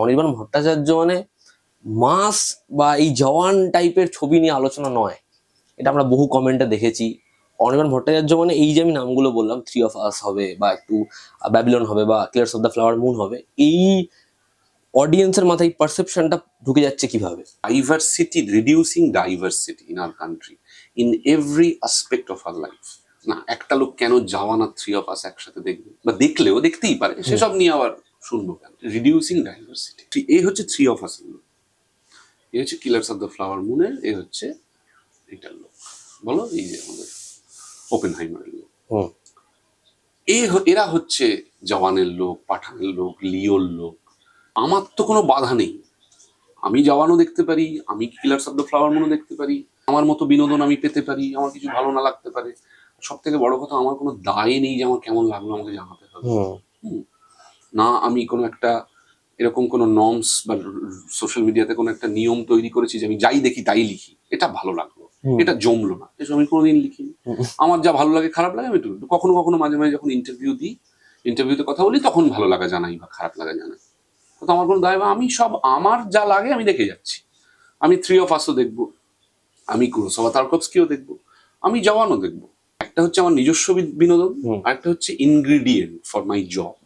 অনির্বাণ ভট্টাচার্য মানে মাস বা এই জওয়ান টাইপের ছবি নিয়ে আলোচনা নয়, এটা আমরা বহু কমেন্টে দেখেছি। অনির্বাণ ভট্টাচার্য মানে এই যে আমি নামগুলো বললাম, থ্রি অফ আস হবে বা একটু ব্যাবিলন হবে বা killers of the flower moon হবে, এই অডিয়েন্সের মাথায় পারসেপশনটা ঢুকে যাচ্ছে কিভাবে? Diversity, reducing diversity in our country in every aspect of our life. না একটা লোক কেন জওয়ান আর থ্রি অফ আস একসাথে দেখবে, বা দেখলেও দেখতেই পারে, সেসব নিয়ে আবার শুনবো কেন? রিডিউসিং ডাইভার্সিটি, এই হচ্ছে থ্রি অফ আস এর লোক, এ হচ্ছে কিলার্স অফ দ্য ফ্লাওয়ার মুনের, এ হচ্ছে এটার লোক, বলো এই যে আমাদের ওপেনহাইমারের লোক। এরা হচ্ছে জওয়ানের লোক, পাঠানের লোক, লিওর লোক। আমার তো কোনো বাধা নেই, আমি জওয়ানও দেখতে পারি, আমি কিলার্স অফ দ্য ফ্লাওয়ার মুনও দেখতে পারি, আমার মতো বিনোদন আমি পেতে পারি, আমার কিছু ভালো না লাগতে পারে। সব থেকে বড় কথা, আমার কোনো দায় নেই যে আমার কেমন লাগলো আমাকে জানাতে হবে। না আমি কোনো একটা এরকম কোনো নর্মস বা সোশ্যাল মিডিয়াতে কোনো একটা নিয়ম তৈরি করেছি যে আমি যাই দেখি তাই লিখি, এটা ভালো লাগলো, এটা জমলো না, এসব আমি কোনোদিন লিখিনি। আমার যা ভালো লাগে খারাপ লাগে আমি একটু কখনো কখনো মাঝে মাঝে যখন ইন্টারভিউ দিই, ইন্টারভিউতে কথা বলি, তখন ভালো লাগা জানাই বা খারাপ লাগা জানাই। তো আমার কোনো দায়, আমি সব আমার যা লাগে আমি দেখে যাচ্ছি। আমি থ্রি অফ আসও দেখবো, আমি কুরোসাওয়া তারকভস্কিও দেখবো, আমি জওয়ানও দেখবো। একটা হচ্ছে আমার নিজস্ব বিনোদন, আর একটা হচ্ছে ইনগ্রিডিয়েন্ট ফর মাই জব।